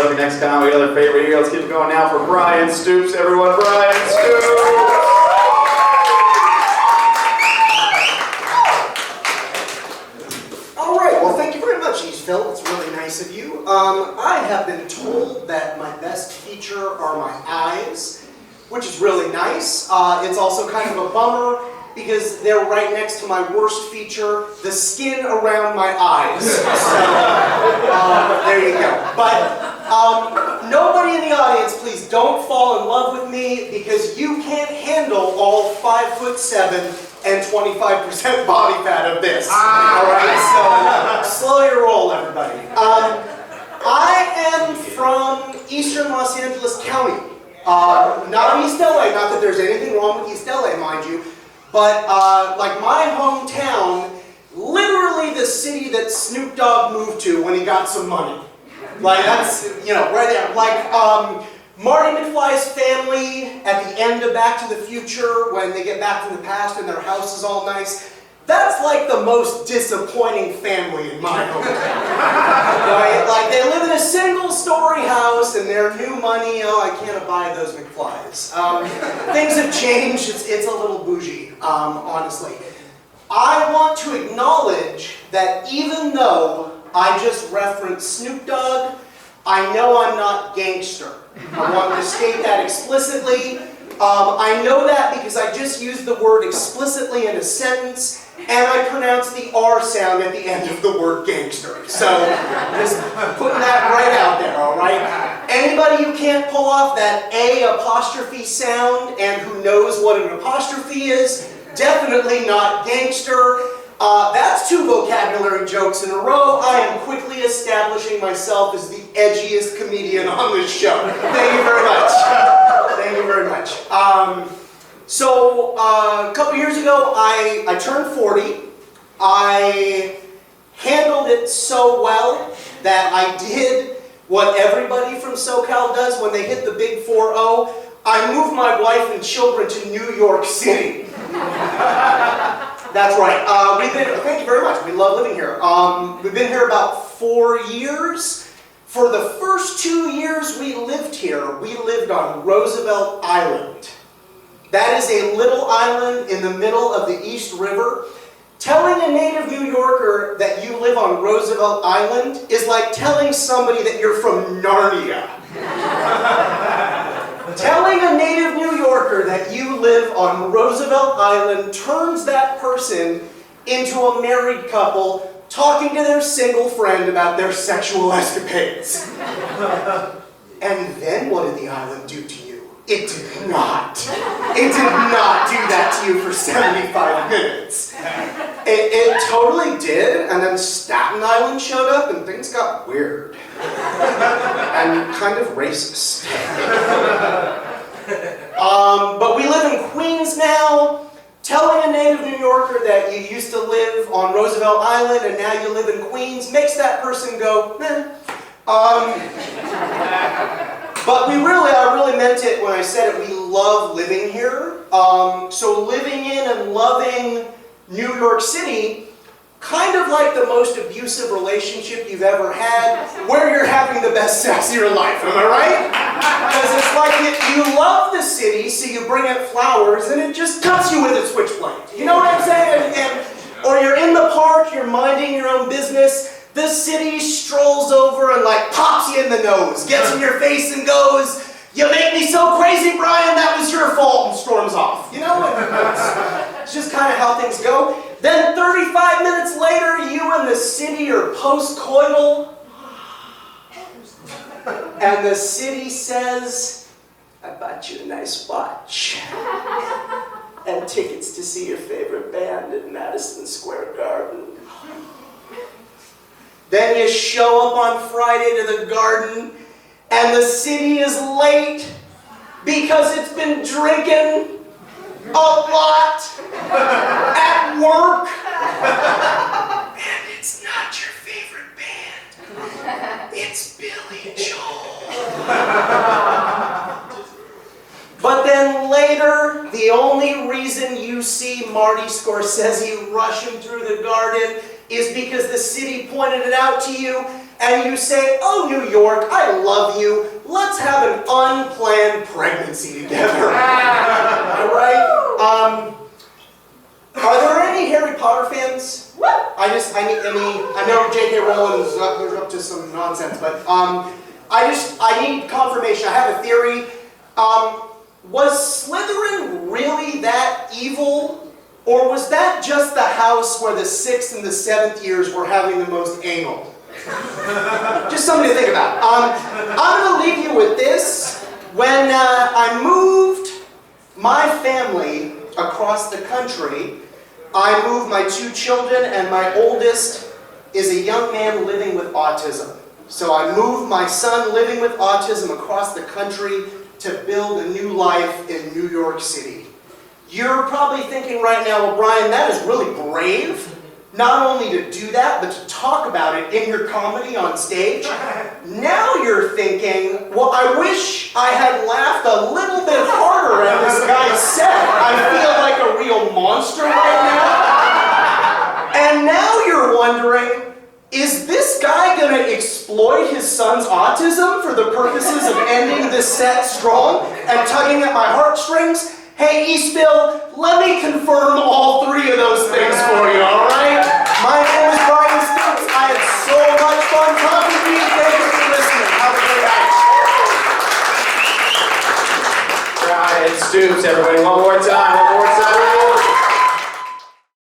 up your next comic, other favorite here. Let's keep it going now for Bryan Stoops, everyone. Bryan Stoops! All right, well, thank you very much, Eastville. It's really nice of you. I have been told that my best feature are my eyes, which is really nice. It's also kind of a bummer because they're right next to my worst feature, the skin around my eyes. So, there you go. But nobody in the audience, please don't fall in love with me because you can't handle all 5'7" and 25% body fat of this. All right, so slow your roll, everybody. I am from Eastern Los Angeles County. Not East LA, not that there's anything wrong with East LA, mind you. But like my hometown, literally the city that Snoop Dogg moved to when he got some money. Like that's, you know, right there. Like Marty McFly's family at the end of Back to the Future when they get back to the past and their house is all nice. That's like the most disappointing family in my hometown. Right? Like they live in a single-story house and their new money, oh, I can't abide those McFlys. Things have changed. It's a little bougie, honestly. I want to acknowledge that even though I just referenced Snoop Dogg, I know I'm not gangster. I want to state that explicitly. I know that because I just used the word explicitly in a sentence, and I pronounced the R sound at the end of the word gangster. So, just putting that right out there, all right? Anybody who can't pull off that A apostrophe sound and who knows what an apostrophe is, definitely not gangster. That's 2 vocabulary jokes in a row. I am quickly establishing myself as the edgiest comedian on this show. Thank you very much. Thank you very much. So a couple years ago, I turned 40. I handled it so well that I did what everybody from SoCal does when they hit the big 4-0. I moved my wife and children to New York City. That's right. Thank you very much. We love living here. We've been here about 4 years. For the first 2 years we lived here, we lived on Roosevelt Island. That is a little island in the middle of the East River. Telling a native New Yorker that you live on Roosevelt Island is like telling somebody that you're from Narnia. Telling a native New Yorker that you live on Roosevelt Island turns that person into a married couple talking to their single friend about their sexual escapades. And then what did the island do to you? It did not. It did not do that to you for 75 minutes. It totally did, and then Staten Island showed up and things got weird. And kind of racist. But we live in Queens now. Telling a native New Yorker that you used to live on Roosevelt Island and now you live in Queens makes that person go, eh. But I really meant it when I said it. We love living here. So living in and loving New York City, kind of like the most abusive relationship you've ever had, where you're having the best sex of your life, am I right? Because it's like you love the city, so you bring it flowers, and it just cuts you with a switchblade. You know what I'm saying? Or you're in the park, you're minding your own business, the city strolls over and like pops you in the nose, gets in your face and goes, "You make me so crazy, Bryan, that was your fault," and storms off. You know, it's just kind of how things go. Then 35 minutes later, you and the city are post-coital, and the city says, "I bought you a nice watch and tickets to see your favorite band at Madison Square Garden." Then you show up on Friday to the Garden, and the city is late because it's been drinking a lot at work. And it's not your favorite band. It's Billy Joel. But then later, the only reason you see Marty Scorsese rushing through the Garden is because the city pointed it out to you, and you say, "Oh, New York, I love you. Let's have an unplanned pregnancy together." All right? Are there any Harry Potter fans? I know J.K. Rowling is up to some nonsense, but I need confirmation. I have a theory. Was Slytherin really that evil? Or was that just the house where the 6th and the 7th years were having the most anal? Just something to think about. I'm going to leave you with this. When I moved my family across the country, I moved my 2 children, and my oldest is a young man living with autism. So I moved my son living with autism across the country to build a new life in New York City. You're probably thinking right now, well, Bryan, that is really brave. Not only to do that, but to talk about it in your comedy on stage. Now you're thinking, well, I wish I had laughed a little bit harder at this guy's set. I feel like a real monster right now. And now you're wondering, is this guy going to exploit his son's autism for the purposes of ending this set strong and tugging at my heartstrings? Hey, Eastville, let me confirm all 3 of those things for you, all right? My name is Bryan Stoops. I had so much fun talking to you. Thank you for listening. Have a great night. Bryan Stoops, everybody, one more time.